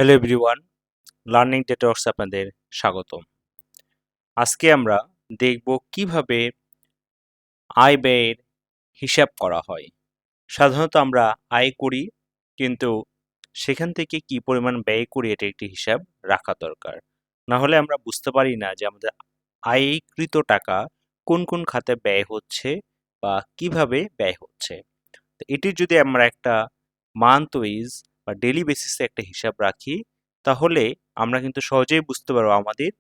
Hello everyone, learning ডেটাওয়ার্কস আপনাদের স্বাগতম। আজকে আমরা দেখব কিভাবে আয় ব্যয়ের হিসাব করা হয়। সাধারণত আমরা আয় করি, কিন্তু সেখান থেকে কি পরিমাণ ব্যয় করি এটা একটি হিসাব রাখা দরকার। না হলে আমরা বুঝতে পারি না যে আমাদের আয়কৃত টাকা কোন কোন খাতে ব্যয় হচ্ছে বা কিভাবে ব্যয় হচ্ছে। তো এটির যদি আমরা একটা মান্থ ওয়াইজ বা ডেইলি বেসিসে একটা হিসাব রাখি, তাহলে আমরা কিন্তু সহজেই বুঝতে পারবো আমাদের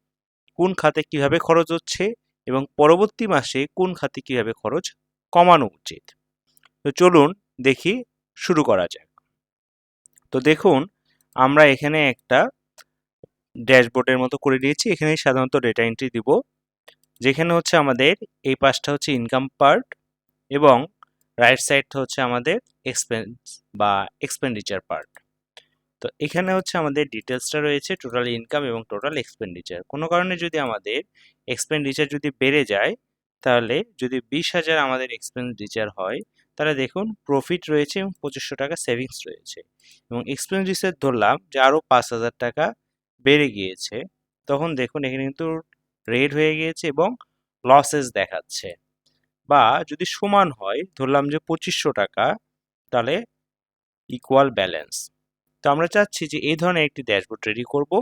কোন খাতে কিভাবে খরচ হচ্ছে এবং পরবর্তী মাসে কোন খাতে কিভাবে খরচ কমানো উচিত। তো চলুন দেখি, শুরু করা যাক। তো দেখুন, আমরা এখানে একটা ড্যাশবোর্ডের মতো করে নিয়েছি। এখানে সাধারণত ডেটা এন্ট্রি দিব, যেখানে হচ্ছে আমাদের এই পাশটা হচ্ছে ইনকাম পার্ট এবং রাইট সাইডটা হচ্ছে আমাদের এক্সপেন্স বা এক্সপেন্ডিচার পার্ট। তো এখানে হচ্ছে আমাদের ডিটেলসটা রয়েছে টোটাল ইনকাম এবং টোটাল এক্সপেন্ডিচার। কোনো কারণে যদি আমাদের এক্সপেন্ডিচার যদি বেড়ে যায়, তাহলে যদি 20,000 আমাদের এক্সপেন্ডিচার হয়, তাহলে দেখুন প্রফিট রয়েছে এবং 2500 টাকা সেভিংস রয়েছে, এবং এক্সপেন্ডিচার ধরলাম যে আরও 5,000 টাকা বেড়ে গিয়েছে, তখন দেখুন এখানে কিন্তু রেড হয়ে গিয়েছে এবং লসেস দেখাচ্ছে। বা যদি সমান হয়, ধরলাম যে 2500 টাকা, তাহলে ইকুয়াল ব্যালেন্স। তো আমরা চাচ্ছি যে এই ধরনের একটি ড্যাশবোর্ড রেডি করব,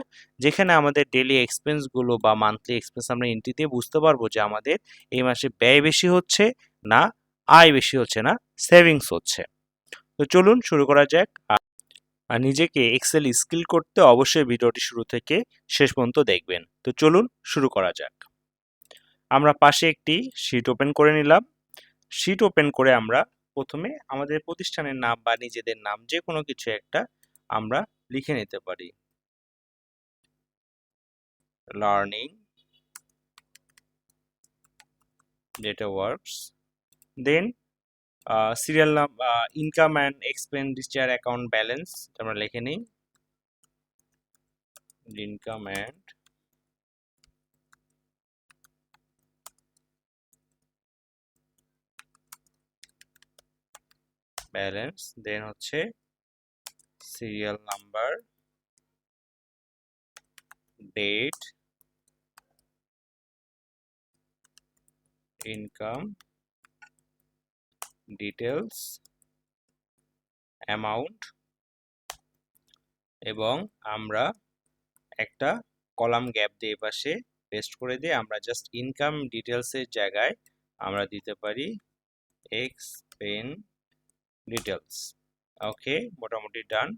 যেখানে আমাদের ডেইলি এক্সপেন্সগুলো বা মান্থলি এক্সপেন্স আমরা এন্ট্রি দিয়ে বুঝতে পারবো যে আমাদের এই মাসে ব্যয় বেশি হচ্ছে না আয় বেশি হচ্ছে না সেভিংস হচ্ছে। তো চলুন শুরু করা যাক। আর নিজেকে এক্সেল স্কিল করতে অবশ্যই ভিডিওটি শুরু থেকে শেষ পর্যন্ত দেখবেন। তো চলুন শুরু করা যাক। আমরা পাশে একটি শিট ওপেন করে নিলাম। শিট ওপেন করে আমরা প্রথমে আমাদের প্রতিষ্ঠানের নাম বা নিজেদের নাম যে কোনো কিছু একটা আমরা লিখে নিতে পারি। Learning DataWorks, then serial income and expenditure account balance আমরা লিখে নিই। ইনকাম অ্যান্ড ব্যালেন্স, দেন হচ্ছে serial number, date, income details, amount, এবং আমরা একটা কলাম গ্যাপ দিয়ে পাশে পেস্ট করে দিয়ে আমরা জাস্ট ইনকাম ডিটেলসের জায়গায় আমরা দিতে পারি এক্সপেন ডিটেলস। ওকে, মোটামুটি ডান।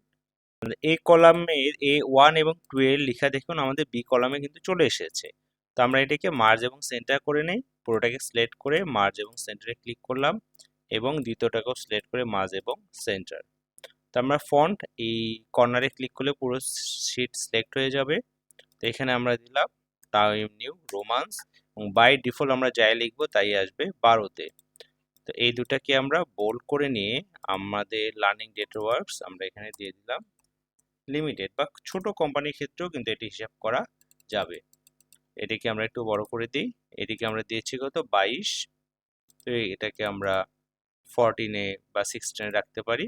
এ কলামের A1 এবং 2 এর লেখা দেখুন আমাদের বি কলামে কিন্তু চলে এসেছে। তো আমরা এটাকে মার্জ এবং সেন্টার করে নেই। পুরোটাকে সিলেক্ট করে মার্জ এবং সেন্টারে ক্লিক করলাম, এবং দ্বিতীয়টাকেও সিলেক্ট করে মার্জ এবং সেন্টার। তো আমরা ফন্ট এই কর্নারে ক্লিক করলে পুরো শিট সিলেক্ট হয়ে যাবে। তো এখানে আমরা দিলাম টাইম নিউ রোমান্স, এবং বাই ডিফল্ট আমরা যাই লিখবো তাই আসবে 12-তে। তো এই দুটাকে আমরা বোল্ড করে নিয়ে আমাদের লার্নিং ডেটাওয়ার্কস আমরা এখানে দিয়ে দিলাম লিমিটেড, বা ছোট কোম্পানির ক্ষেত্রেও কিন্তু এটি হিসাব করা যাবে। এটিকে আমরা একটু বড় করে দিই। এটিকে আমরা দিয়েছি কত 22, তো এটাকে আমরা 14-এ বা 16-এ রাখতে পারি।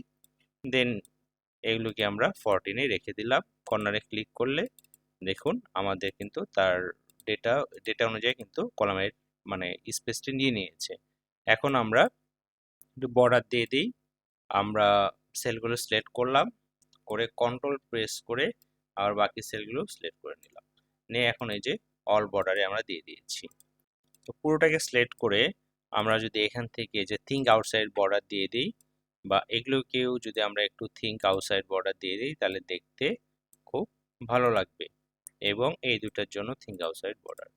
দেন এগুলোকে আমরা 14-এ রেখে দিলাম। কর্নারে ক্লিক করলে দেখুন আমাদের কিন্তু তার ডেটা ডেটা অনুযায়ী কিন্তু কলামের মানে স্পেসটি নিয়ে নিয়েছে। এখন আমরা একটু বর্ডার দিয়ে দিই। আমরা সেলগুলো সিলেক্ট করলাম, করে কন্ট্রোল প্রেস করে আবার বাকি সেলগুলো সিলেক্ট করে নিলাম, নিয়ে এখন এই যে অল বর্ডারে আমরা দিয়ে দিয়েছি। তো পুরোটাকে সিলেক্ট করে আমরা যদি এখান থেকে যে থিঙ্ক আউটসাইড বর্ডার দিয়ে দিই, বা এগুলোকেও যদি আমরা একটু থিঙ্ক আউটসাইড বর্ডার দিয়ে দিই, তাহলে দেখতে খুব ভালো লাগবে। এবং এই দুটার জন্য থিঙ্ক আউটসাইড বর্ডার।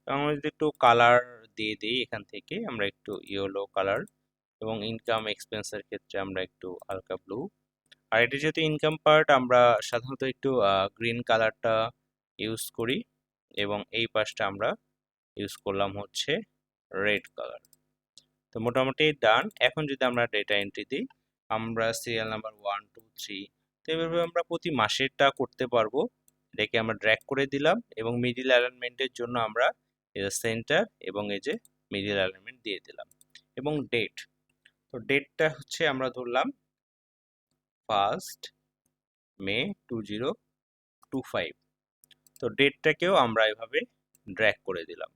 আমরা যদি একটু কালার দিয়ে দিই, এখান থেকে আমরা একটু ইয়েলো কালার, এবং ইনকাম এক্সপেন্সের ক্ষেত্রে আমরা একটু হালকা ব্লু। আর এটি যেহেতু ইনকাম পার্ট, আমরা সাধারণত একটু গ্রিন কালারটা ইউজ করি, এবং এই পাশটা আমরা ইউজ করলাম হচ্ছে রেড কালার। তো মোটামুটি ডান। এখন যদি আমরা ডেটা এন্ট্রি দিই, আমরা সিরিয়াল নাম্বার 1 2 3, তো এইভাবে আমরা প্রতি মাসেরটা করতে পারবো। এটাকে আমরা ড্র্যাগ করে দিলাম, এবং মিডিল অ্যালাইনমেন্টের জন্য আমরা এই যে সেন্টার এবং এই যে মিডিল অ্যালাইনমেন্ট দিয়ে দিলাম। এবং ডেট, তো ডেটটা হচ্ছে আমরা ধরলাম 1 মে 2025। 025। তো ডেটটাকেও আমরা এভাবে ড্র্যাগ করে দিলাম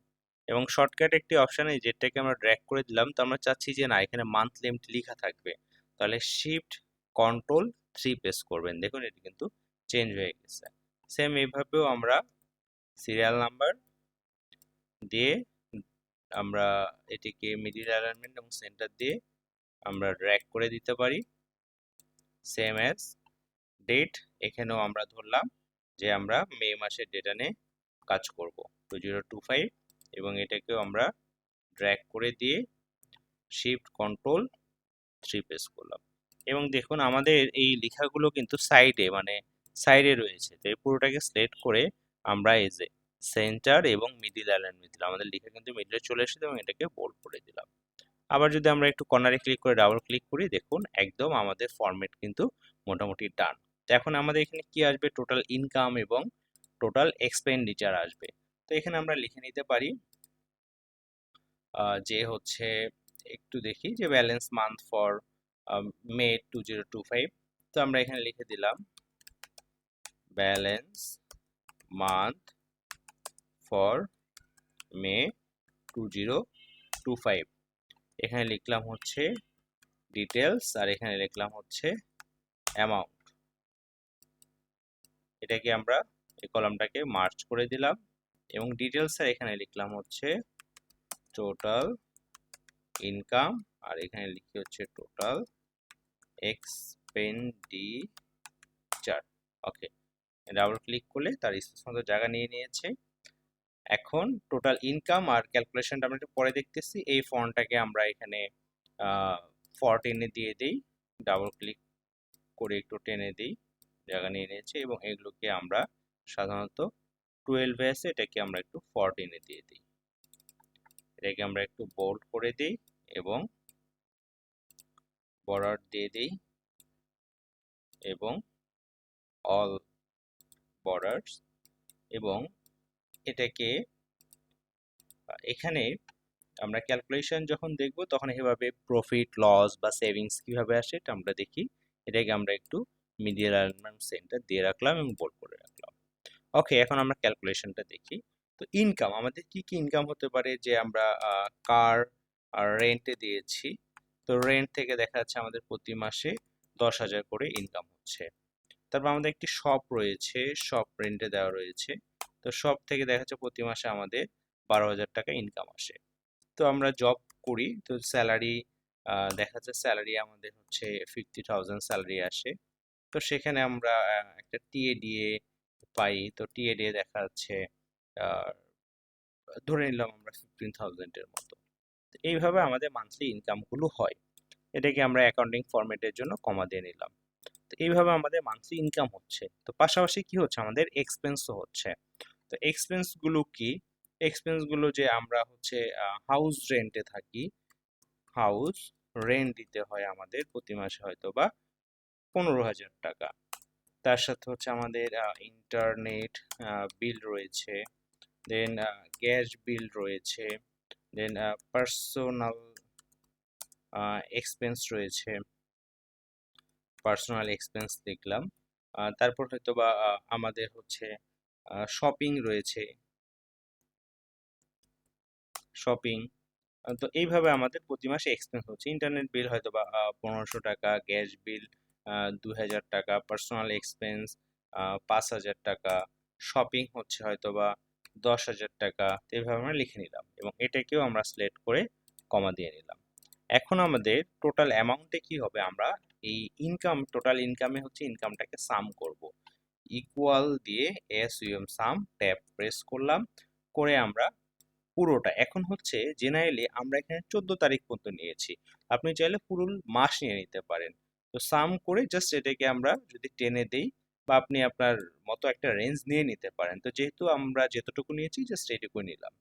এবং শর্টকাট একটি অপশন এই ডেটটাকে আমরা ড্র্যাগ করে দিলাম। তো আমরা চাচ্ছি যে না এখানে মান্থ লিমিট লেখা থাকবে, তাহলে শিফট কন্ট্রোল 3 প্রেস করবেন। দেখুন এটি কিন্তু চেঞ্জ হয়ে গেছে। সেম এইভাবেও আমরা সিরিয়াল নাম্বার দিয়ে আমরা এটিকে মিডিল অ্যালাইনমেন্ট এবং সেন্টার দিয়ে আমরা ড্র্যাগ করে দিতে পারি। সেম অ্যাজ ডেট, এখানেও আমরা ধরলাম যে আমরা মে মাসের ডেটা নিয়ে কাজ করব 2025 এবং এটাকেও আমরা ড্র্যাগ করে দিয়ে শিফট কন্ট্রোল 3 প্রেস করলাম এবং দেখুন আমাদের এই লেখাগুলো কিন্তু সাইডে রয়েছে। তো এই পুরোটাকে সিলেক্ট করে আমরা এই যে সেন্টার এবং মিডিল অ্যালাইনমেন্ট দিলাম, আমাদের লেখা কিন্তু মিডলে চলে এসেছে এবং এটাকে বোল্ড করে দিলাম। আবার যদি আমরা একটু কর্নারে ক্লিক করে ডাবল ক্লিক করি, দেখুন একদম আমাদের ফরম্যাট কিন্তু মোটামুটি ডান। তো এখন আমাদের এখানে কি আসবে, টোটাল ইনকাম এবং টোটাল এক্সপেন্ডিচার আসবে। তো এখানে আমরা লিখে নিতে পারি যে হচ্ছে একটু দেখি যে ব্যালেন্স মান্থ ফর মে 2025। তো আমরা এখানে লিখে দিলাম ব্যালেন্স মান্থ ফর মে 2025। এখানে লিখলাম হচ্ছে ডিটেলস আর এখানে লিখলাম হচ্ছে অ্যামাউন্ট। এটাকে আমরা এই কলামটাকে মার্জ করে দিলাম এবং ডিটেলসের এখানে লিখলাম হচ্ছে টোটাল ইনকাম আর এখানে লিখি হচ্ছে টোটাল এক্সপেন্ডিচার। ওকে, ডাবল ক্লিক করলে তার স্পেস মতো জায়গা নিয়ে নিয়েছে। এখন টোটাল ইনকাম আর ক্যালকুলেশনটা আমরা একটু পরে দেখতেছি। এই ফন্টটাকে আমরা এখানে 14 দিয়ে দিই, ডাবল ক্লিক করে একটু টেনে দিই, জায়গা নিয়ে নিয়েছে এবং এগুলোকে আমরা সাধারণত 12 আছে, এটাকে আমরা একটু 14 দিয়ে দিই। এটাকে আমরা একটু বোল্ড করে দিই এবং বর্ডার দিয়ে দিই এবং অল বর্ডার্স এবং এটাকে এখানে আমরা ক্যালকুলেশন যখন দেখব তখন এভাবে প্রফিট লস বা সেভিংস কিভাবে আসে এটা আমরা দেখি। এটাকে আমরা একটু মিডিল অ্যালাইনমেন্ট সেন্টার দিয়ে রাখলাম এবং বোল্ড করে রাখলাম। ওকে, এখন আমরা ক্যালকুলেশনটা দেখি। তো ইনকাম আমাদের কি কি ইনকাম হতে পারে, যে আমরা কার আর রেন্টে দিয়েছি। তো রেন্ট থেকে দেখা যাচ্ছে আমাদের প্রতি মাসে 10,000 করে ইনকাম হচ্ছে। তারপর আমাদের একটি শপ রয়েছে, শপ রেন্টে দেওয়া রয়েছে। তো শপ থেকে দেখা যাচ্ছে প্রতি মাসে আমাদের 12,000 টাকা ইনকাম আসে। তো আমরা জব করি, তো স্যালারি দেখা যাচ্ছে স্যালারি আমাদের হচ্ছে 50,000 স্যালারি আসে। তো সেখানে আমরা একটা টিএডিএ পাই। তো টিএডিএ দেখা যাচ্ছে ধরে নিলাম আমরা 15,000 এর মতো। তো এইভাবে আমাদের মান্থলি ইনকামগুলো হয়। এটাকে আমরা অ্যাকাউন্টিং ফরম্যাটের জন্য কমা দিয়ে নিলাম। তো এইভাবে আমাদের মান্থলি ইনকাম হচ্ছে। তো পাশাপাশি কি হচ্ছে, আমাদের এক্সপেন্সও হচ্ছে। তো এক্সপেন্স গুলো কি, এক্সপেন্স গুলো যে আমরা হচ্ছে হাউস রেন্টে থাকি, হাউস রেন্ট দিতে হয় আমাদের প্রতি মাসে হয়তো বা 15,000 টাকা। তার সাথে হচ্ছে আমাদের ইন্টারনেট বিল রয়েছে, দেন গ্যাস বিল রয়েছে, দেন পার্সোনাল এক্সপেন্স রয়েছে, পার্সোনাল এক্সপেন্স দেখলাম। তারপর হয়তো বা আমাদের হচ্ছে শপিং রয়েছে, শপিং। তো এইভাবে আমাদের প্রতি মাসে এক্সপেন্স হচ্ছে। ইন্টারনেট বিল হয়তো বা 1500 টাকা, গ্যাস বিল 2000 টাকা, পার্সোনাল এক্সপেন্স 5,000 টাকা, শপিং হচ্ছে হয়তো বা 10,000 টাকা। তো এইভাবে আমরা লিখে নিলাম এবং এটাকেও আমরা সিলেক্ট করে কমা দিয়ে নিলাম। এখন আমাদের টোটাল অ্যামাউন্টে কি হবে, আমরা এই ইনকাম টোটাল ইনকামে হচ্ছে ইনকামটাকে সাম করব। ইকুয়াল দিয়ে এসইউএম সাম ট্যাব প্রেস করলাম, করে আমরা পুরোটা এখন হচ্ছে জেনারেলি আমরা এখানে 14 তারিখ পর্যন্ত নিয়েছি, আপনি চাইলে পুরো মাস নিয়ে নিতে পারেন। তো সাম করে জাস্ট এটাকে আমরা যদি টেনে দেই বা আপনি আপনার মতো একটা রেঞ্জ নিয়ে নিতে পারেন। তো যেহেতু আমরা যতটুকু নিয়েছি জাস্ট এইটুকু নিলাম,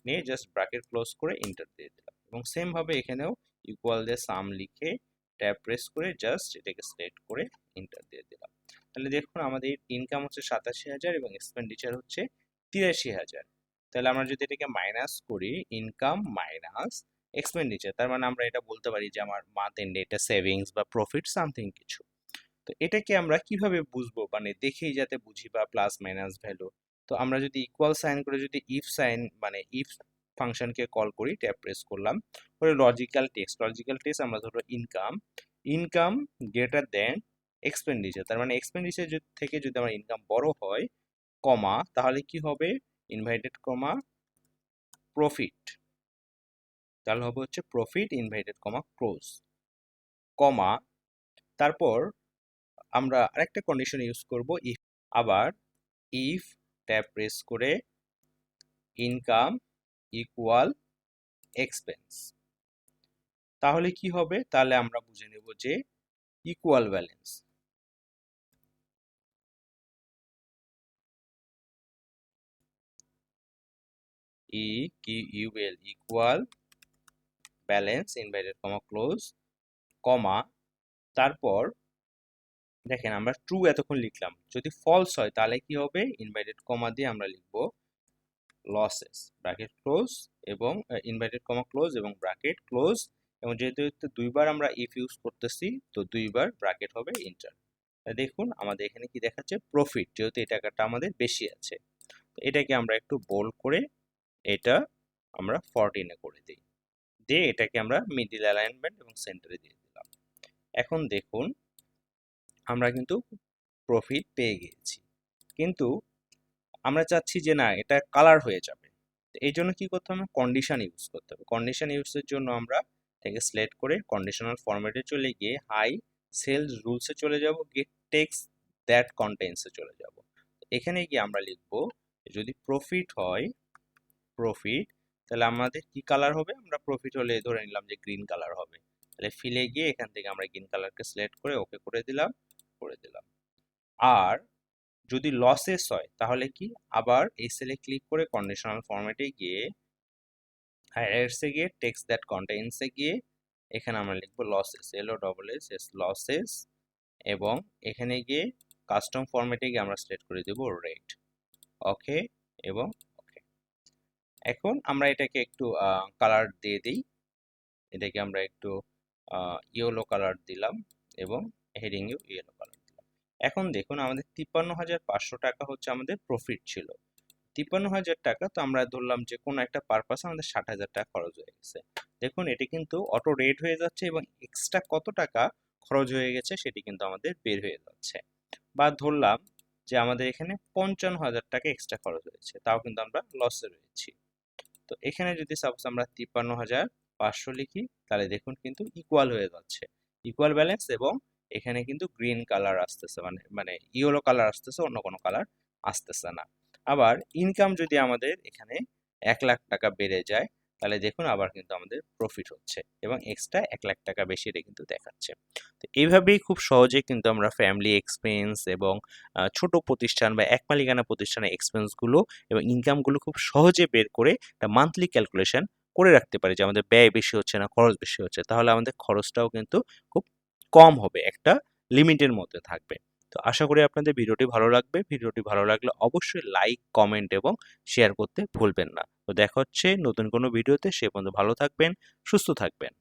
নিয়ে জাস্ট ব্র্যাকেট ক্লোজ করে এন্টার দিয়ে দিলাম এবং সেম ভাবে এখানেও ইকুয়াল দিয়ে সাম লিখে ট্যাব প্রেস করে জাস্ট এটাকে সিলেক্ট করে এন্টার দিয়ে দিলাম। তাহলে দেখুন আমাদের ইনকাম হচ্ছে 87,000 এবং এক্সপেন্ডিচার হচ্ছে 83,000। তাহলে আমরা যদি এটাকে মাইনাস করি, ইনকাম মাইনাস এক্সপেন্ডিচার, তার মানে আমরা এটা বলতে পারি যে আমার মান্থ এন্ডে এটা সেভিংস বা প্রফিট সামথিং কিছু। তো এটাকে আমরা কিভাবে বুঝবো, মানে দেখেই যাতে বুঝি, বা প্লাস মাইনাস ভ্যালু। তো আমরা যদি ইকুয়াল সাইন করে যদি ইফ সাইন মানে ইফ ফাংশনকে কল করি, ট্যাব প্রেস করলাম, পরে লজিক্যাল টেক্সট আমরা ধরো income, income greater than expenditure, তার মানে এক্সপেন্ডিচার থেকে যদি আমার ইনকাম বড় হয়, কমা, তাহলে কি হবে, ইনভাইটেড কমা প্রফিট, তাহলে হবে হচ্ছে profit inverted comma close, comma, তারপর আমরা আরেকটা কন্ডিশন ইউজ করব ইফ, আবার ইফ ট্যাব প্রেস করে ইনকাম ইকুয়াল এক্সপেন্স, তাহলে কি হবে, তাহলে আমরা বুঝে নেব যে equal balance, equal balance inverted comma close, comma, তারপর দেখেন আমরা ট্রু এতক্ষণ লিখলাম, যদি ফলস হয় তাহলে কি হবে, ইনভাইটেড কমা দিয়ে আমরা লিখব লসেস ব্র্যাকেট ক্লোজ, এবং ইনভাইটেড কমা ক্লোজ এবং ব্র্যাকেট ক্লোজ, এবং যেহেতু দুইবার আমরা ইফ ইউজ করতেছি তো দুইবার ব্র্যাকেট হবে ইন্টার। দেখুন আমাদের এখানে কি দেখাচ্ছে, প্রফিট, যেহেতু এই টাকাটা আমাদের বেশি আছে, তো এটাকে আমরা একটু বোল্ড করে এটা আমরা 14 করে দিই, দিয়ে এটাকে আমরা মিডিল অ্যালাইনমেন্ট এবং সেন্টারে দিয়ে দিলাম। এখন দেখুন আমরা কিন্তু প্রফিট পেয়ে গিয়েছি, কিন্তু আমরা চাচ্ছি যে না এটা কালার হয়ে যাবে, এই জন্য কি করতে হবে, কন্ডিশন ইউজ করতে হবে। কন্ডিশন ইউজের জন্য আমরা এটাকে সিলেক্ট করে কন্ডিশনাল ফরম্যাটে চলে গিয়ে হাই সেলস রুলসে চলে যাব, গিয়ে টেক্সট দ্যাট কন্টেন্টসে চলে যাব। এখানে গিয়ে আমরা লিখব যদি প্রফিট হয়, প্রফিট, তাহলে আমাদের কি কালার হবে, আমরা প্রফিট হলে ধরে নিলাম যে গ্রিন কালার হবে, তাহলে ফিলে গিয়ে এখান থেকে আমরা গ্রিন কালারকে সিলেক্ট করে ওকে করে দিলাম, আর যদি লসেস হয় তাহলে কি, আবার এই সেলে ক্লিক করে কন্ডিশনাল ফরম্যাটে গিয়ে হায়ারসে গিয়ে টেক্সট দ্যাট কন্টেইনসে গিয়ে এখানে আমরা লিখবো লসেস, LOSS লসেস, এবং এখানে গিয়ে কাস্টম ফরম্যাটে গিয়ে আমরা সিলেক্ট করে দেব রেট, ওকে এবং ওকে। এখন আমরা এটাকে একটু কালার দিয়ে দিই, এটাকে আমরা একটু ইয়েলো কালার দিলাম এবং হেডিংয়েও ইয়েলো কালার দিলাম। এখন দেখুন আমাদের 53,500 টাকা হচ্ছে আমাদের প্রফিট ছিল, 53,000 টাকা, তো আমরা ধরলাম যে কোনো একটা পারপাসে আমাদের 60,000 টাকা খরচ হয়ে গেছে। দেখুন এটি কিন্তু অটো রেট হয়ে যাচ্ছে এবং এক্সট্রা কত টাকা খরচ হয়ে গেছে সেটি কিন্তু আমাদের বের হয়ে যাচ্ছে। বা ধরলাম যে আমাদের এখানে 55,000 টাকা এক্সট্রা খরচ হয়েছে, তাও কিন্তু আমরা লসে রয়েছি। তো এখানে যদি সাপোজ আমরা 53,500 লিখি, তাহলে দেখুন কিন্তু ইকুয়াল হয়ে যাচ্ছে, ইকুয়াল ব্যালেন্স, এবং এখানে কিন্তু গ্রিন কালার আসতেছে, মানে মানে ইয়েলো কালার আসতেছে, অন্য কোনো কালার আসতেছে না। আবার ইনকাম যদি আমাদের এখানে 1,00,000 টাকা বেড়ে যায়, তাহলে দেখুন আবার কিন্তু আমাদের প্রফিট হচ্ছে এবং এক্সট্রা 1,00,000 টাকা বেশি এটা কিন্তু দেখাচ্ছে। তো এইভাবেই খুব সহজে কিন্তু আমরা ফ্যামিলি এক্সপেন্স এবং ছোট প্রতিষ্ঠান বা এক মালিকানা প্রতিষ্ঠানের এক্সপেন্সগুলো এবং ইনকামগুলো খুব সহজে বের করে একটা মান্থলি ক্যালকুলেশন করে রাখতে পারি, যে আমাদের ব্যয় বেশি হচ্ছে না খরচ বেশি হচ্ছে, তাহলে আমাদের খরচটাও কিন্তু খুব কম হবে, একটা লিমিটের মধ্যে থাকবে। তো আশা করি আপনাদের ভিডিওটি ভালো লাগবে, ভিডিওটি ভালো লাগলে অবশ্যই লাইক কমেন্ট এবং শেয়ার করতে ভুলবেন না। তো দেখা হচ্ছে নতুন কোনো ভিডিওতে, সে পর্যন্ত ভালো থাকবেন, সুস্থ থাকবেন।